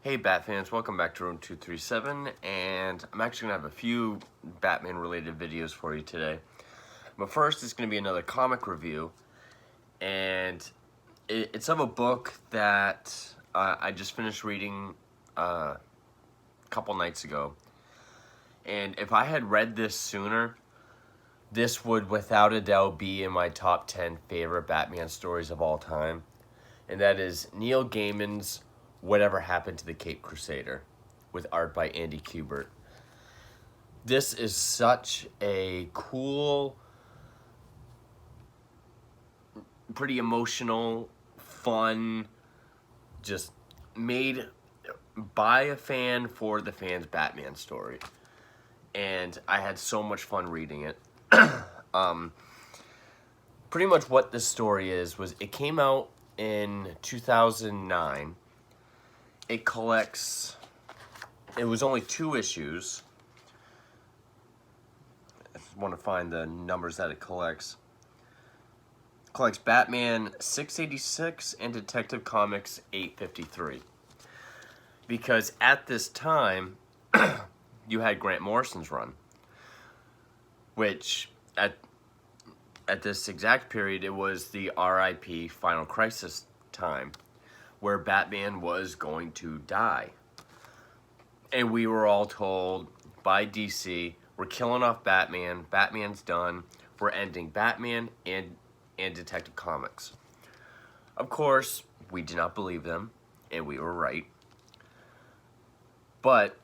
Hey Bat fans, welcome back to Room 237, and I'm actually going to have a few Batman related videos for you today. But first, it's going to be another comic review, and it's of a book that I just finished reading a couple nights ago. And if I had read this sooner, this would without a doubt be in my top 10 favorite Batman stories of all time. And that is Neil Gaiman's Whatever Happened to the Caped Crusader, with art by Andy Kubert. This is such a cool, pretty emotional, fun, just made by a fan for the fans Batman story. And I had so much fun reading it. Pretty much what this story is was it came out in 2009. It was only 2 issues. I want to find the numbers that it collects. It collects Batman 686 and Detective Comics 853. Because at this time, you had Grant Morrison's run, which at this exact period, it was the R.I.P. Final Crisis time, where Batman was going to die. And we were all told by DC, we're killing off Batman, Batman's done, we're ending Batman and Detective Comics. Of course, we did not believe them, and we were right. But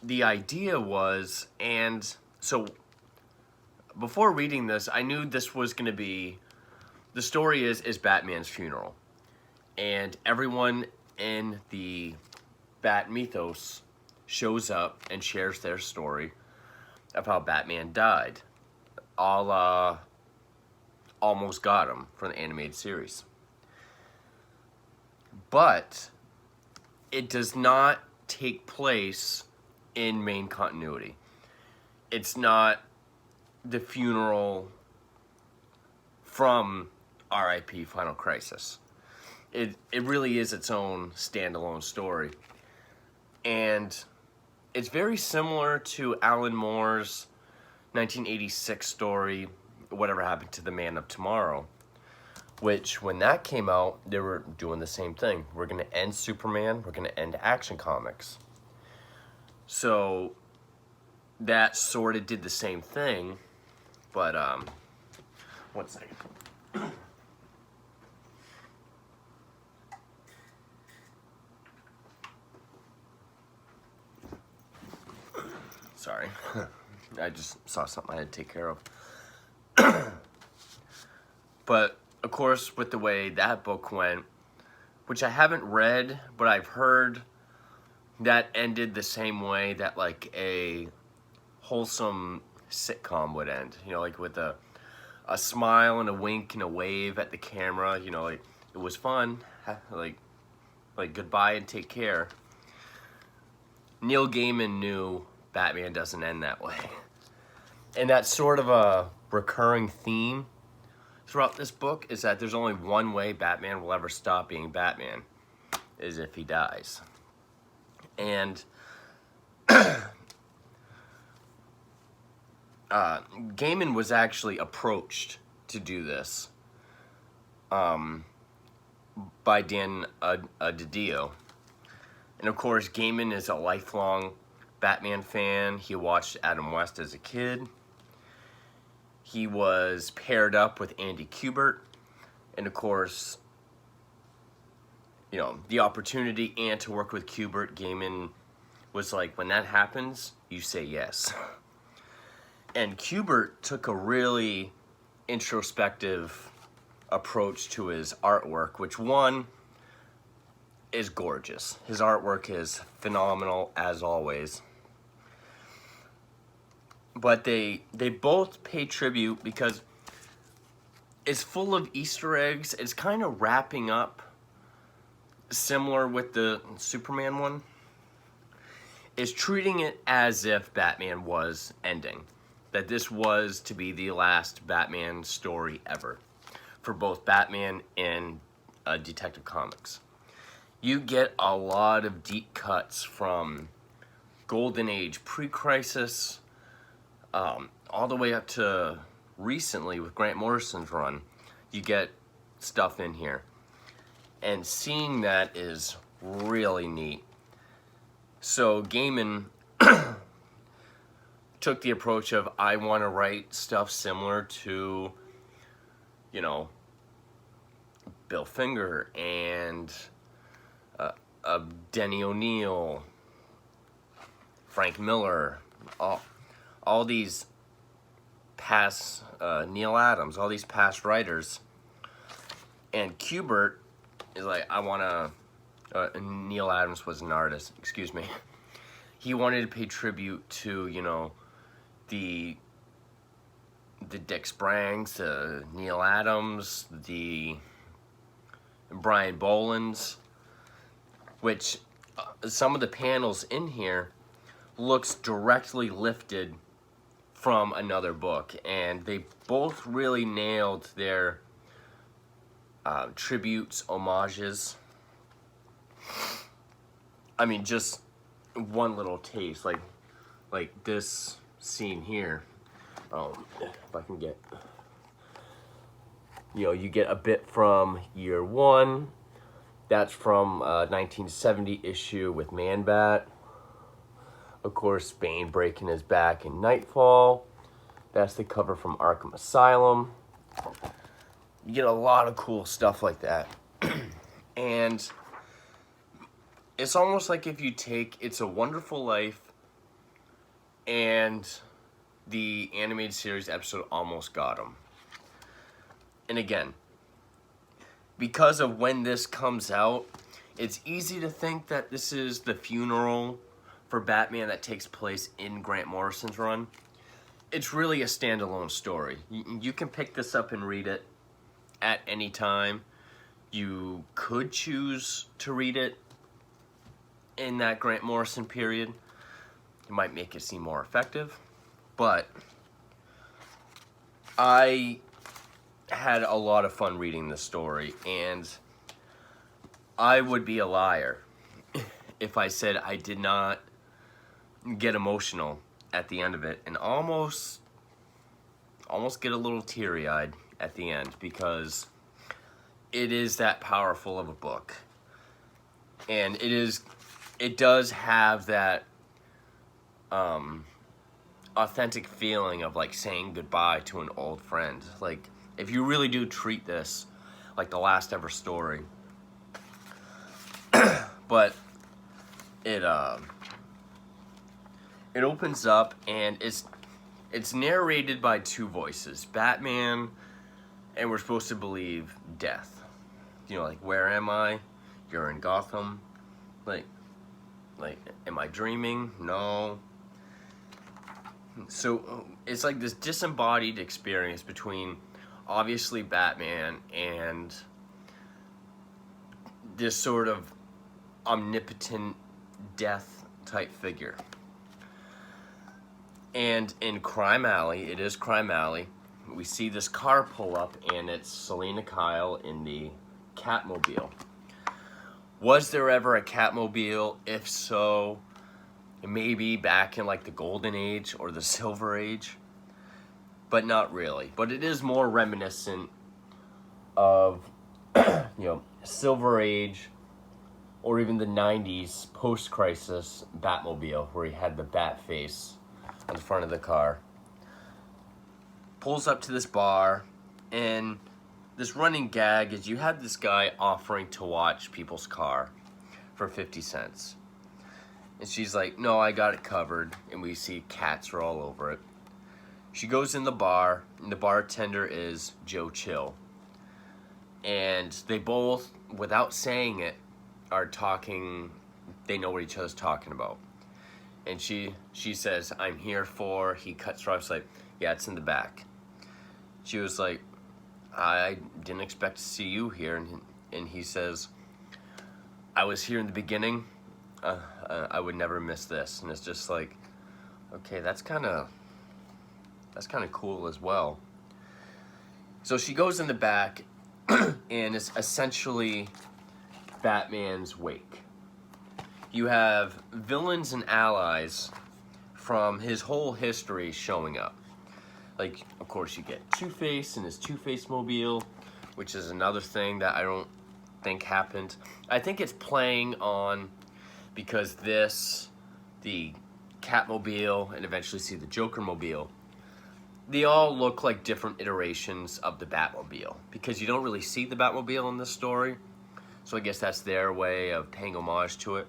the idea was, and so before reading this, I knew this was going to be, the story is Batman's funeral. And everyone in the Bat mythos shows up and shares their story of how Batman died. A la Almost Got Him from the animated series. But it does not take place in main continuity. It's not the funeral from R.I.P. Final Crisis. It really is its own standalone story. And it's very similar to Alan Moore's 1986 story, Whatever Happened to the Man of Tomorrow, which when that came out, they were doing the same thing. We're going to end Superman, we're going to end Action Comics. So that sort of did the same thing, but one second. Sorry, I just saw something I had to take care of. But, of course, with the way that book went, which I haven't read, but I've heard that ended the same way that, like, a wholesome sitcom would end. You know, like with a smile and a wink and a wave at the camera. You know, like, it was fun. Like goodbye and take care. Neil Gaiman knew Batman doesn't end that way. And that's sort of a recurring theme throughout this book, is that there's only one way Batman will ever stop being Batman, is if he dies. And Gaiman was actually approached to do this by Dan DiDio. And of course, Gaiman is a lifelong Batman fan. He watched Adam West as a kid. He was paired up with Andy Kubert. And of course, you know, the opportunity and to work with Kubert, Gaiman was like, when that happens, you say yes. And Kubert took a really introspective approach to his artwork, which one is gorgeous. His artwork is phenomenal as always. But they both pay tribute because it's full of Easter eggs. It's kind of wrapping up similar with the Superman one. It's treating it as if Batman was ending. That this was to be the last Batman story ever for both Batman and Detective Comics. you get a lot of deep cuts from Golden Age pre-Crisis, all the way up to recently with Grant Morrison's run. You get stuff in here. And seeing that is really neat. So Gaiman took the approach of, I want to write stuff similar to, you know, Bill Finger and Denny O'Neil, Frank Miller, all these past, Neil Adams, all these past writers. And Kubert is like, I want to, Neil Adams was an artist, excuse me. He wanted to pay tribute to, you know, the Dick Sprangs, the Neil Adams, the Brian Boland's, which some of the panels in here looks directly lifted from another book, and they both really nailed their tributes, homages. I mean, just one little taste, like this scene here. If I can get, you know, you get a bit from Year One. That's from 1970 issue with Man-Bat. Of course, Bane breaking his back in Nightfall. That's the cover from Arkham Asylum. You get a lot of cool stuff like that. And it's almost like if you take It's a Wonderful Life and the animated series episode Almost Got Him. And again, because of when this comes out, it's easy to think that this is the funeral for Batman that takes place in Grant Morrison's run. It's really a standalone story. You can pick this up and read it at any time. You could choose to read it in that Grant Morrison period. It might make it seem more effective, but I had a lot of fun reading this story, and I would be a liar if I said I did not get emotional at the end of it and almost get a little teary-eyed at the end, because it is that powerful of a book. And it does have that authentic feeling of like saying goodbye to an old friend. Like, if you really do treat this like the last ever story. But it opens up and it's narrated by two voices, Batman, and we're supposed to believe Death. You know, like, where am I? You're in Gotham. Like, am I dreaming? No. So it's like this disembodied experience between obviously Batman and this sort of omnipotent death type figure. And in Crime Alley, it is Crime Alley, we see this car pull up, and it's Selina Kyle in the Catmobile. Was there ever a Catmobile? If so, maybe back in like the Golden Age or the Silver Age, but not really. But it is more reminiscent of, you know, Silver Age or even the 90s post-crisis Batmobile, where he had the bat face on the front of the car. Pulls up to this bar, and this running gag is you have this guy offering to watch people's car for 50 cents. And she's like, no, I got it covered. And we see cats are all over it. She goes in the bar, and the bartender is Joe Chill. And they both, without saying it, are talking, they know what each other's talking about. And she says, I'm here for, he cuts her off, she's like, yeah, it's in the back. She was like, I didn't expect to see you here. And he says, I was here in the beginning. I would never miss this. And it's just like, okay, that's kind of cool as well. So she goes in the back, and it's essentially Batman's wake. You have villains and allies from his whole history showing up. Like, of course, you get Two-Face and his Two-Face mobile, which is another thing that I don't think happened. I think it's playing on because the Catmobile, and eventually see the Joker mobile, they all look like different iterations of the Batmobile because you don't really see the Batmobile in this story. So I guess that's their way of paying homage to it.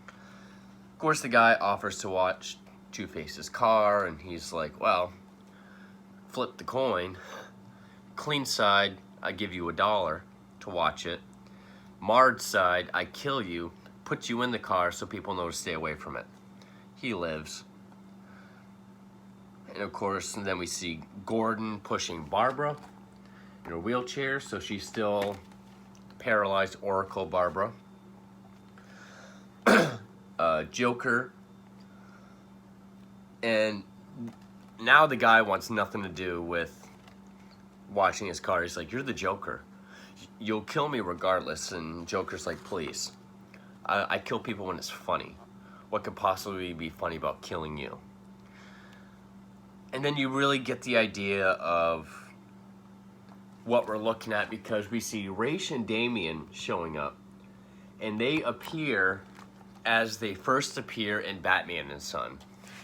Of course, the guy offers to watch Two-Face's car, and he's like, well, flip the coin. Clean side, I give you $1 to watch it. Marred side, I kill you, put you in the car so people know to stay away from it. He lives. And of course, and then we see Gordon pushing Barbara in her wheelchair, so she's still paralyzed Oracle Barbara. Joker. And now the guy wants nothing to do with watching his car. He's like, you're the Joker. You'll kill me regardless. And Joker's like, please. I kill people when it's funny. What could possibly be funny about killing you? And then you really get the idea of what we're looking at because we see Ra's and Damian showing up. And they appear as they first appear in Batman and Son,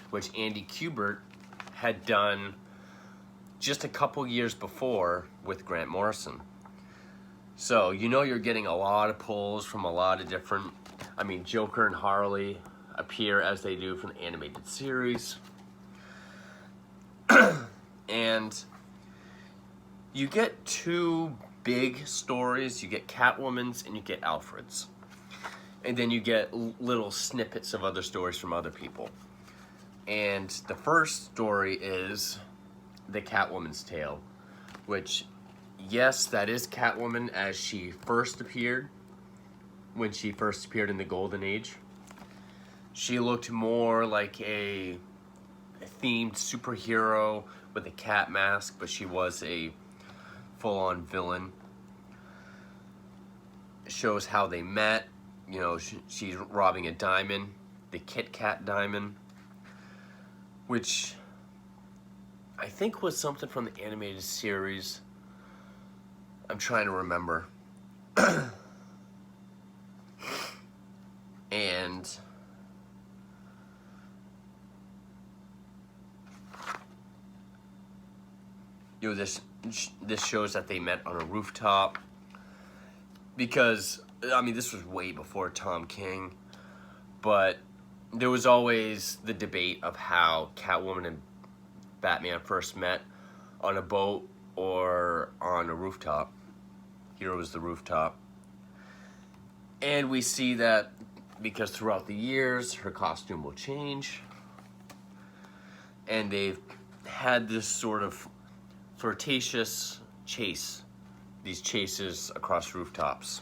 which Andy Kubert had done just a couple years before with Grant Morrison. So you know you're getting a lot of pulls from a lot of different, Joker and Harley appear as they do from the animated series. And you get two big stories. You get Catwoman's and you get Alfred's. And then you get little snippets of other stories from other people. And the first story is the Catwoman's tale, which, yes, that is Catwoman as she first appeared, when she first appeared in the Golden Age. She looked more like a themed superhero with a cat mask, but she was a full-on villain. It shows how they met. You know, she's robbing a diamond, the Kit Kat diamond, which I think was something from the animated series. I'm trying to remember. And you know, this shows that they met on a rooftop because this was way before Tom King, but there was always the debate of how Catwoman and Batman first met, on a boat or on a rooftop. Here was the rooftop. And we see that because throughout the years, her costume will change. And they've had this sort of flirtatious chase, these chases across rooftops.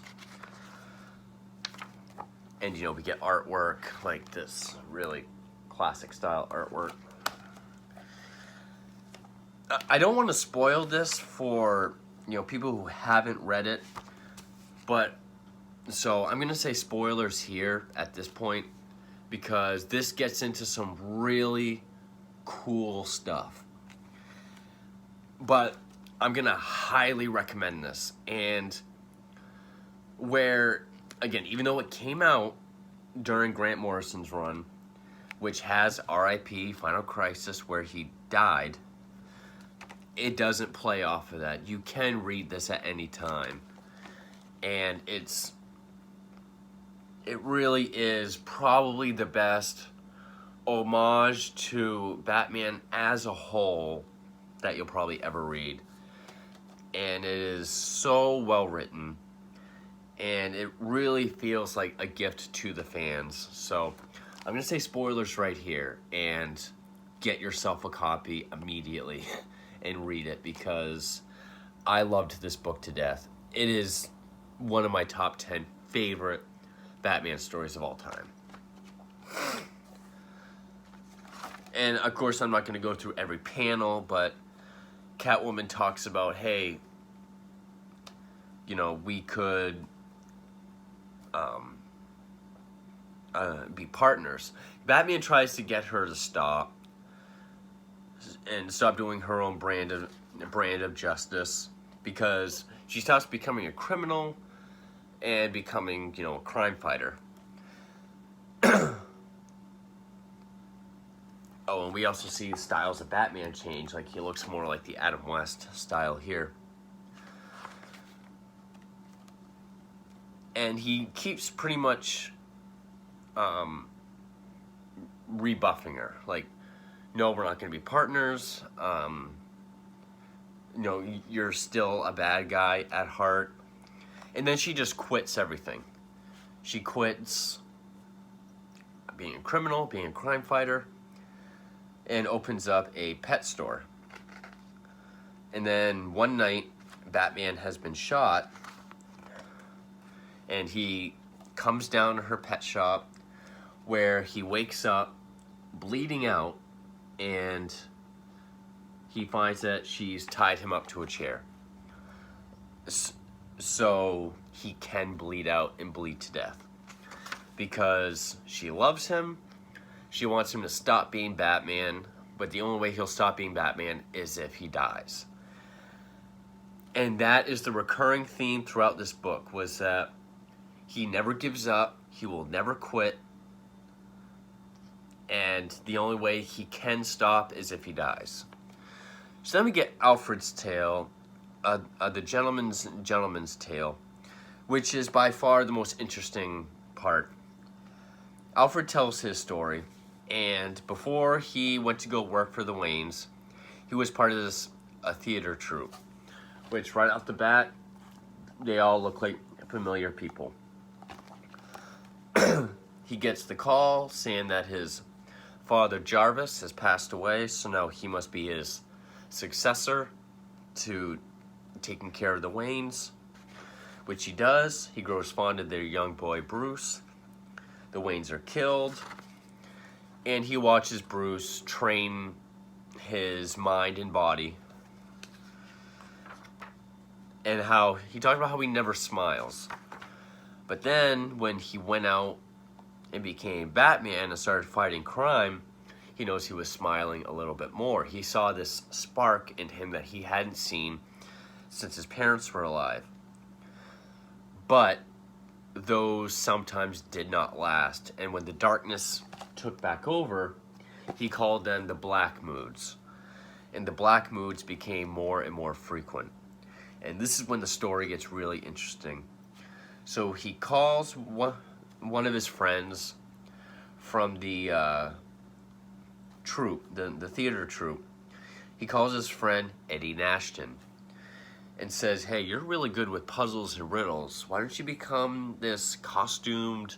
And, you know, we get artwork like this really classic style artwork. I don't want to spoil this for, you know, people who haven't read it, but so I'm going to say spoilers here at this point because this gets into some really cool stuff. But I'm going to highly recommend this. And where, again, even though it came out during Grant Morrison's run, which has R.I.P. Final Crisis where he died, it doesn't play off of that. You can read this at any time. And it really is probably the best homage to Batman as a whole that you'll probably ever read. And it is so well written. And it really feels like a gift to the fans. So I'm going to say spoilers right here. And get yourself a copy immediately and read it because I loved this book to death. It is one of my top 10 favorite Batman stories of all time. And of course, I'm not going to go through every panel, but Catwoman talks about, hey, you know, we could be partners. Batman tries to get her to stop and stop doing her own brand of justice, because she stops becoming a criminal and becoming, a crime fighter. Oh, and we also see styles of Batman change. Like, he looks more like the Adam West style here. And he keeps pretty much rebuffing her. Like, no, we're not going to be partners. You're still a bad guy at heart. And then she just quits everything. She quits being a criminal, being a crime fighter, and opens up a pet store. And then one night, Batman has been shot, and he comes down to her pet shop, where he wakes up bleeding out, and he finds that she's tied him up to a chair. So he can bleed out and bleed to death. Because she loves him, she wants him to stop being Batman, but the only way he'll stop being Batman is if he dies. And that is the recurring theme throughout this book, was that he never gives up, he will never quit, and the only way he can stop is if he dies. So then we get Alfred's tale, the gentleman's tale, which is by far the most interesting part. Alfred tells his story, and before he went to go work for the Waynes, he was part of a theater troupe, which right off the bat, they all look like familiar people. He gets the call saying that his father Jarvis has passed away, so now he must be his successor to taking care of the Waynes, which he does. He grows fond of their young boy Bruce. The Waynes are killed, and he watches Bruce train his mind and body, and how he talked about how he never smiles. But then when he went out and became Batman and started fighting crime, he knows he was smiling a little bit more. He saw this spark in him that he hadn't seen since his parents were alive. But those sometimes did not last, and when the darkness took back over, he called them the black moods. And the black moods became more and more frequent. And this is when the story gets really interesting. So he calls one of his friends from the troupe, the theater troupe. He calls his friend Eddie Nashton and says, hey, you're really good with puzzles and riddles. Why don't you become this costumed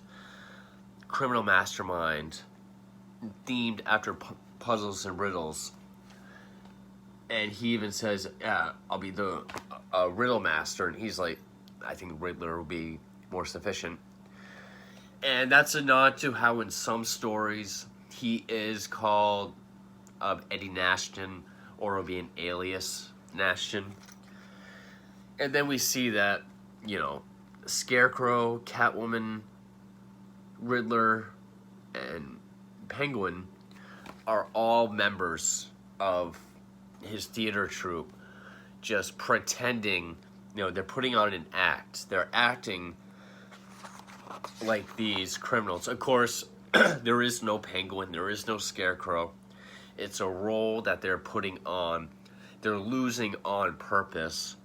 criminal mastermind themed after puzzles and riddles? And he even says, yeah, I'll be the riddle master. And he's like, I think Riddler will be more sufficient. And that's a nod to how in some stories he is called Eddie Nashton, or it'll be an alias Nashton. And then we see that, Scarecrow, Catwoman, Riddler, and Penguin are all members of his theater troupe, just pretending, they're putting on an act. They're acting like these criminals. Of course, there is no Penguin, there is no Scarecrow. It's a role that they're putting on. They're losing on purpose,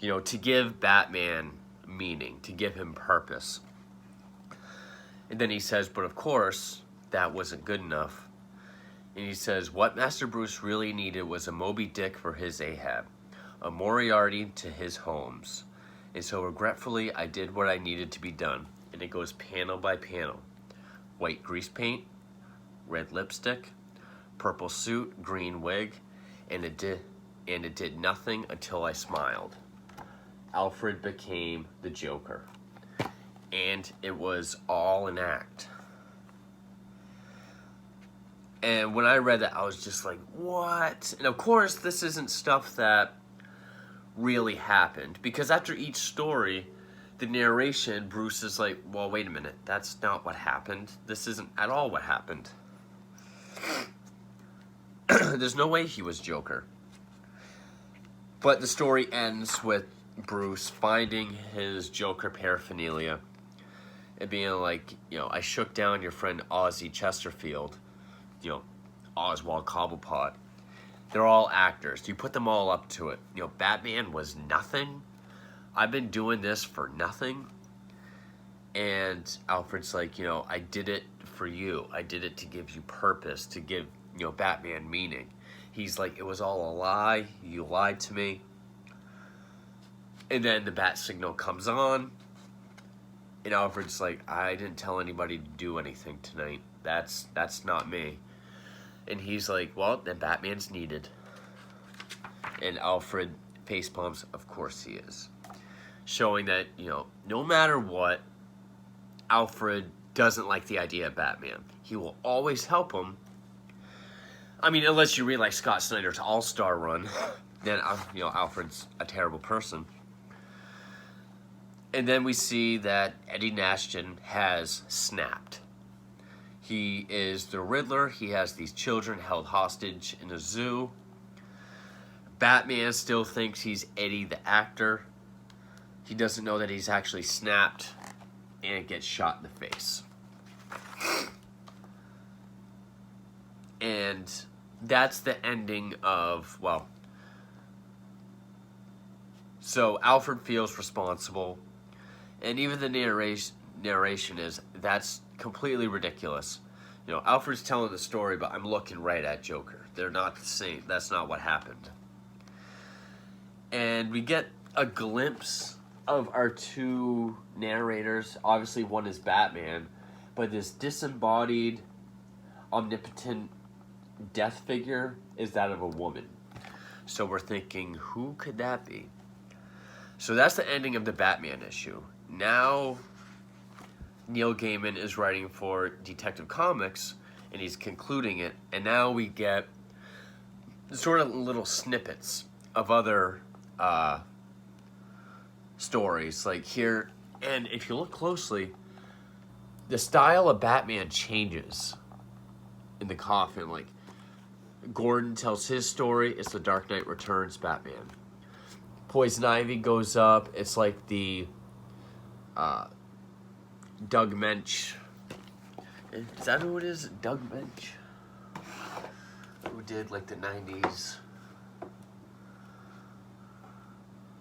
to give Batman meaning, to give him purpose. And then he says, but of course, that wasn't good enough. And he says, what Master Bruce really needed was a Moby Dick for his Ahab, a Moriarty to his Holmes. And so regretfully, I did what I needed to be done. And it goes panel by panel. White grease paint, red lipstick, purple suit, green wig, and it did nothing until I smiled. Alfred became the Joker. And it was all an act. And when I read that, I was just like, what? And of course, this isn't stuff that really happened. Because after each story, the narration, Bruce is like, well, wait a minute, that's not what happened. This isn't at all what happened. There's no way he was Joker. But the story ends with Bruce finding his Joker paraphernalia and being like, you know, I shook down your friend Ozzy Chesterfield, you know, Oswald Cobblepot. They're all actors. You put them all up to it. You know, Batman was nothing. I've been doing this for nothing. And Alfred's like, you know, I did it for you. I did it to give you purpose, to give, you know, Batman meaning. He's like, it was all a lie. You lied to me. And then the bat signal comes on. And Alfred's like, I didn't tell anybody to do anything tonight. That's not me. And he's like, well, then Batman's needed. And Alfred facepalms, of course he is. Showing that, you know, no matter what, Alfred doesn't like the idea of Batman. He will always help him. I mean, unless you read like Scott Snyder's All-Star run, then, you know, Alfred's a terrible person. And then we see that Eddie Nashton has snapped. He is the Riddler. He has these children held hostage in a zoo. Batman still thinks he's Eddie the actor. He doesn't know that he's actually snapped and gets shot in the face. And that's the ending of, well, so Alfred feels responsible. And even the narration is, that's completely ridiculous. You know, Alfred's telling the story, but I'm looking right at Joker. They're not the same. That's not what happened. And we get a glimpse of our two narrators. Obviously, one is Batman, but this disembodied, omnipotent death figure is that of a woman. So we're thinking, who could that be? So that's the ending of the Batman issue. Now, Neil Gaiman is writing for Detective Comics, and he's concluding it, and now we get sort of little snippets of other stories, like here, and if you look closely, the style of Batman changes in the coffin. Like, Gordon tells his story, it's the Dark Knight Returns Batman. Poison Ivy goes up, it's like the Doug Mensch. Is that who it is? Doug Mensch? Who did like the 90s? Of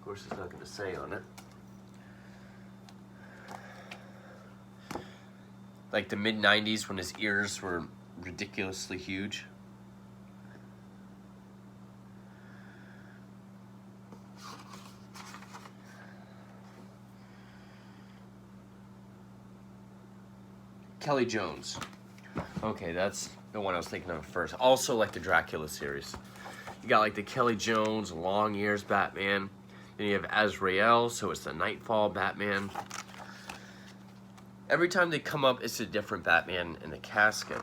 course, it's not going to say on it. Like the mid-90s when his ears were ridiculously huge. Kelly Jones. Okay, that's the one I was thinking of first. Also like the Dracula series. You got like the Kelly Jones, long ears Batman. Then you have Azrael, so it's the Nightfall Batman. Every time they come up, it's a different Batman in the casket.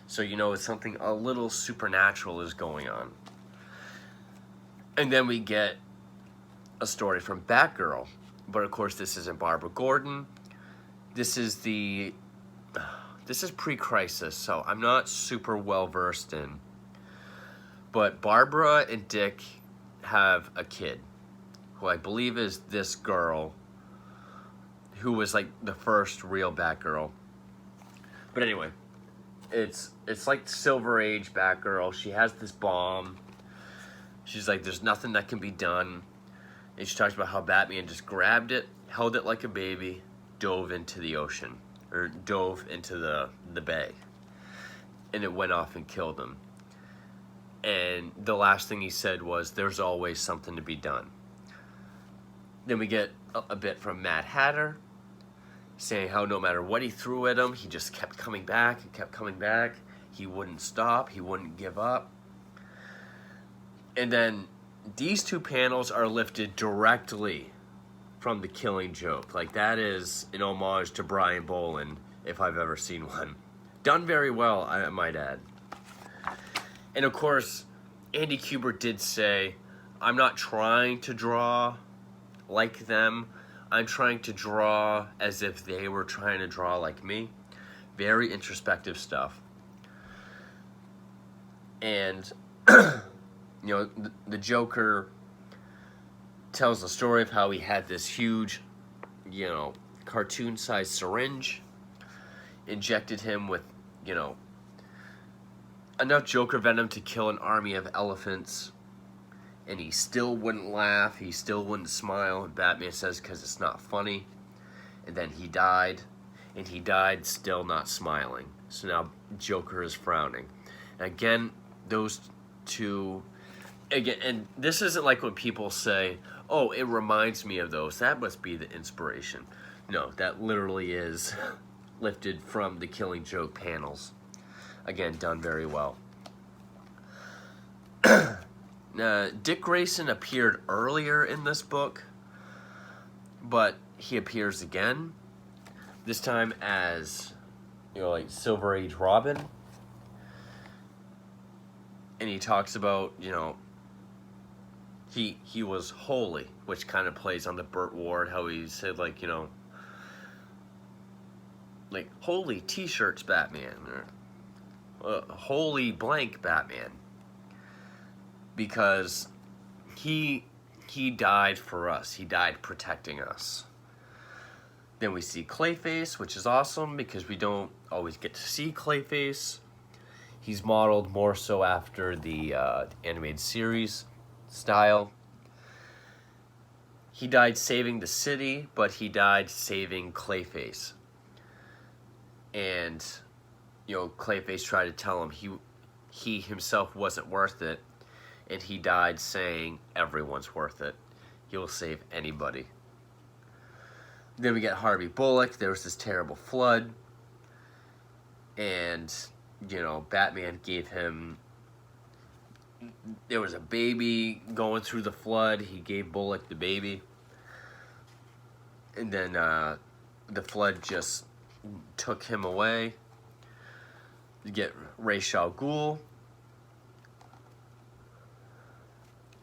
So you know it's something a little supernatural is going on. And then we get a story from Batgirl. But of course this isn't Barbara Gordon. This is pre-Crisis, so I'm not super well versed in. But Barbara and Dick have a kid, who I believe is this girl, who was like the first real Batgirl. But anyway, it's like Silver Age Batgirl. She has this bomb. She's like, there's nothing that can be done. And she talks about how Batman just grabbed it, held it like a baby, dove into the ocean. Or dove into the bay. And it went off and killed him. And the last thing he said was, there's always something to be done. Then we get a bit from Mad Hatter, saying how no matter what he threw at him, he just kept coming back and kept coming back. He wouldn't stop. He wouldn't give up. And then these two panels are lifted directly from The Killing Joke. Like, that is an homage to Brian Bolland, if I've ever seen one. Done very well, I might add. And of course, Andy Kubert did say, I'm not trying to draw like them. I'm trying to draw as if they were trying to draw like me. Very introspective stuff. And, the Joker tells the story of how he had this huge, cartoon-sized syringe, injected him with, enough Joker venom to kill an army of elephants, and he still wouldn't laugh, he still wouldn't smile, and Batman says, because it's not funny. And then he died, and he died still not smiling. So now Joker is frowning. And again, those two, again, and this isn't like when people say, oh, it reminds me of those, that must be the inspiration. No, that literally is lifted from the Killing Joke panels. Again, done very well. Dick Grayson appeared earlier in this book, but he appears again, this time as, like Silver Age Robin. And he talks about, he was holy, which kind of plays on the Burt Ward, how he said, like, like, holy t-shirts Batman, or holy blank Batman. Because he died for us. He died protecting us. Then we see Clayface, which is awesome because we don't always get to see Clayface. He's modeled more so after the animated series style. He died saving the city, but he died saving Clayface. And, Clayface tried to tell him he himself wasn't worth it. And he died saying, everyone's worth it. He'll save anybody. Then we get Harvey Bullock. There was this terrible flood. And, Batman gave him... There was a baby going through the flood. He gave Bullock the baby. And then the flood just took him away. You get Ra's al Ghul.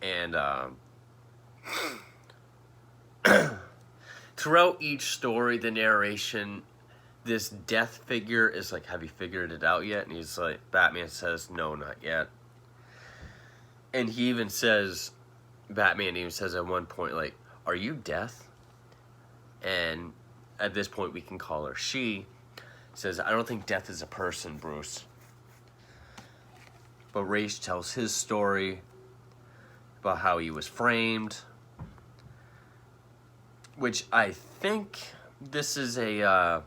And throughout each story, the narration, this death figure is like, have you figured it out yet? And he's like, Batman says, no, not yet. And he even says, Batman even says at one point, like, are you Death? And at this point, we can call her she. Says, I don't think Death is a person, Bruce. But Ra's tells his story about how he was framed, which I think this is a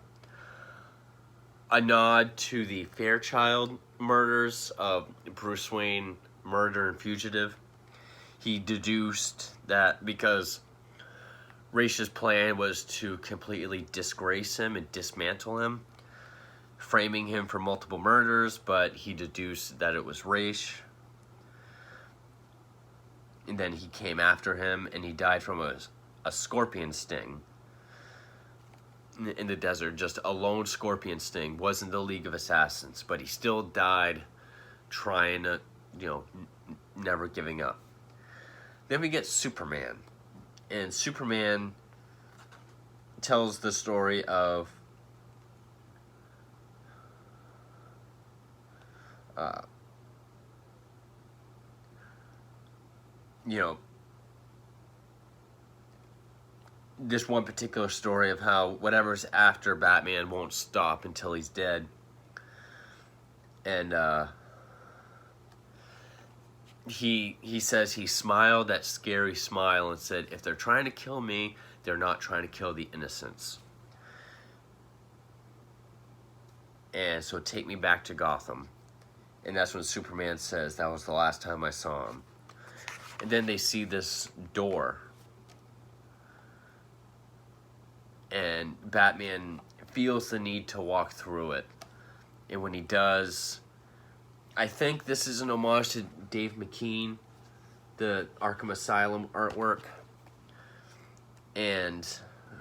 nod to the Fairchild murders of Bruce Wayne, Murder and Fugitive. He deduced that because Ra's plan was to completely disgrace him and dismantle him, framing him for multiple murders, but he deduced that it was Ra's. And then he came after him, and he died from a scorpion sting in the desert. Just a lone scorpion sting. Wasn't the League of Assassins, but he still died trying to, never giving up. Then we get Superman. And Superman tells the story of this one particular story of how whatever's after Batman won't stop until he's dead. And he says he smiled that scary smile and said, if they're trying to kill me, they're not trying to kill the innocents. And so take me back to Gotham. And that's when Superman says, that was the last time I saw him. And then they see this door. And Batman feels the need to walk through it. And when he does, I think this is an homage to Dave McKean, the Arkham Asylum artwork. And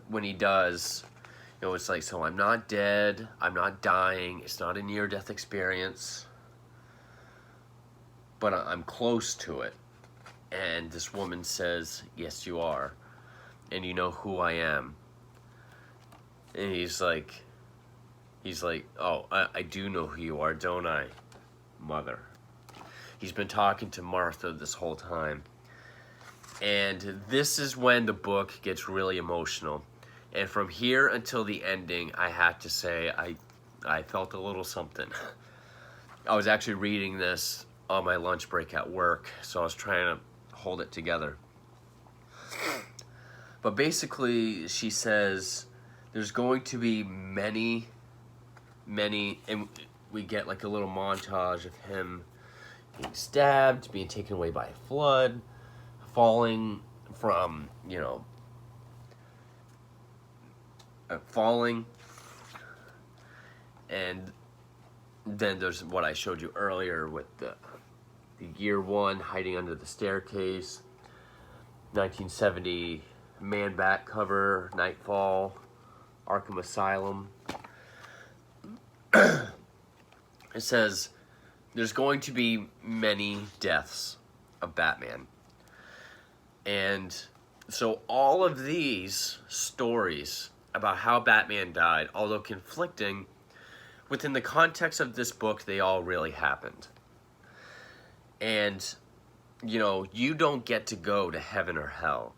when he does, it's like, so I'm not dead, I'm not dying, it's not a near-death experience, but I'm close to it. And this woman says, yes, you are. and you know who I am. And he's like, oh, I do know who you are, don't I, mother? He's been talking to Martha this whole time. And this is when the book gets really emotional. And from here until the ending, I have to say, I felt a little something. I was actually reading this on my lunch break at work, so I was trying to hold it together. But basically, she says, there's going to be many, and we get like a little montage of him being stabbed, being taken away by a flood, falling from, falling, and then there's what I showed you earlier with the year one hiding under the staircase, 1970 Man-Bat cover, Nightfall, Arkham Asylum. It says, there's going to be many deaths of Batman. And so all of these stories about how Batman died, although conflicting, within the context of this book, they all really happened. And, you don't get to go to heaven or hell.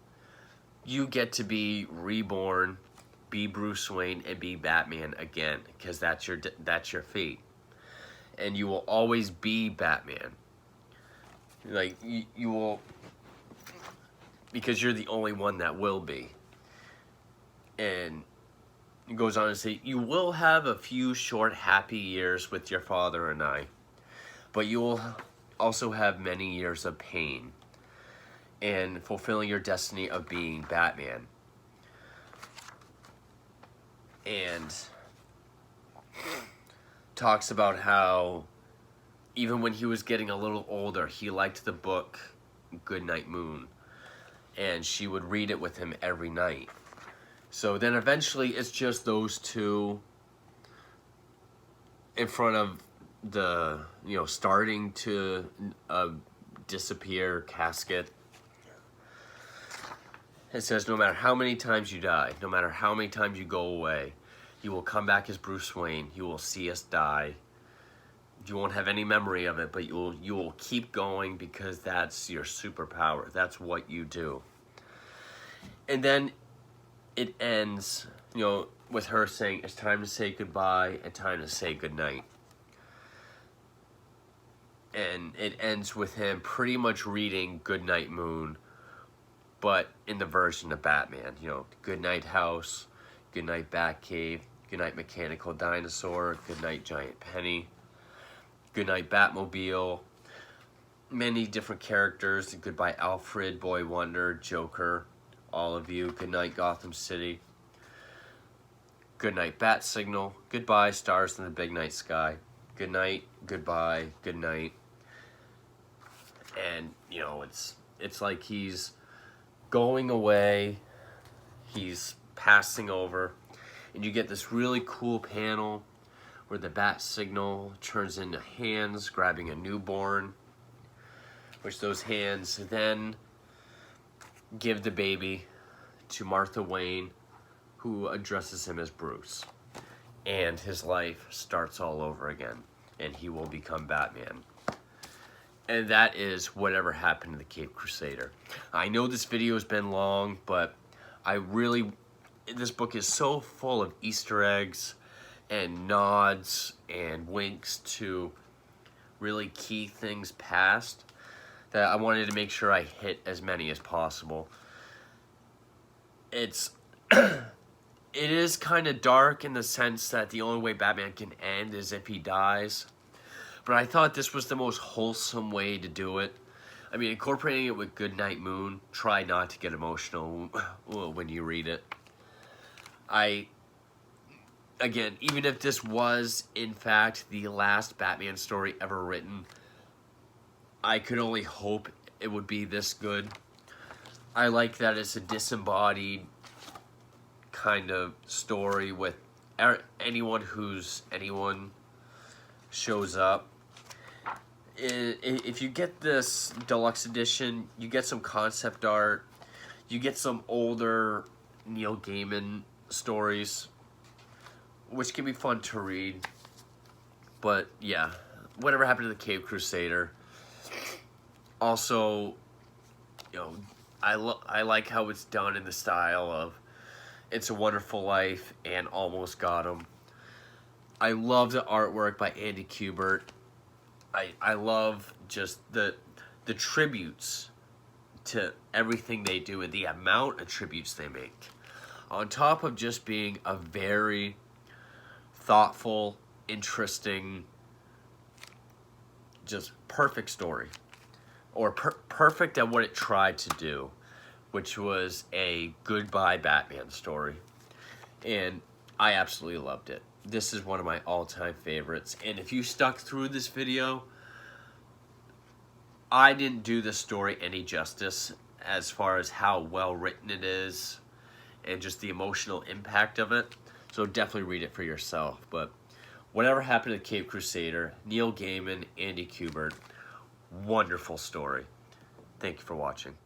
You get to be reborn, be Bruce Wayne, and be Batman again, because that's your fate. And you will always be Batman. Like, you will, because you're the only one that will be. And it goes on to say, you will have a few short, happy years with your father and I, but you will also have many years of pain and fulfilling your destiny of being Batman. And talks about how even when he was getting a little older, he liked the book Goodnight Moon, and she would read it with him every night. So then eventually it's just those two in front of the, starting to disappear casket. It says, no matter how many times you die, no matter how many times you go away, you will come back as Bruce Wayne. You will see us die. You won't have any memory of it, but you will keep going because that's your superpower. That's what you do. And then it ends, with her saying, it's time to say goodbye and time to say goodnight. And it ends with him pretty much reading Goodnight Moon, but in the version of Batman. Goodnight House, Goodnight Batcave, Goodnight Mechanical Dinosaur, Goodnight Giant Penny, Goodnight Batmobile, many different characters, Goodbye Alfred, Boy Wonder, Joker, all of you, Goodnight Gotham City, Goodnight Bat Signal, Goodbye Stars in the Big Night Sky, Goodnight, Goodbye, Goodnight. And, it's like he's going away, he's passing over, and you get this really cool panel where the bat signal turns into hands grabbing a newborn, which those hands then give the baby to Martha Wayne, who addresses him as Bruce. And his life starts all over again, and he will become Batman. And that is whatever happened to the Caped Crusader. I know this video has been long, but this book is so full of Easter eggs and nods and winks to really key things past that I wanted to make sure I hit as many as possible. It is kind of dark in the sense that the only way Batman can end is if he dies. But I thought this was the most wholesome way to do it. I mean, incorporating it with Goodnight Moon, try not to get emotional when you read it. Again, even if this was, in fact, the last Batman story ever written, I could only hope it would be this good. I like that it's a disembodied kind of story with anyone shows up. If you get this deluxe edition, you get some concept art, You get some older Neil Gaiman stories, which can be fun to read. But yeah, whatever happened to the Caped Crusader. Also, you know, I like how it's done in the style of It's a Wonderful Life and Almost Got 'Em. I love the artwork by Andy Kubert. I love just the tributes to everything they do and the amount of tributes they make. On top of just being a very thoughtful, interesting, just perfect story. Or perfect at what it tried to do, which was a goodbye Batman story. And I absolutely loved it. This is one of my all-time favorites. And if you stuck through this video, I didn't do the story any justice as far as how well written it is and just the emotional impact of it. So definitely read it for yourself. But whatever happened to the Caped Crusader, Neil Gaiman, Andy Kubert, wonderful story. Thank you for watching.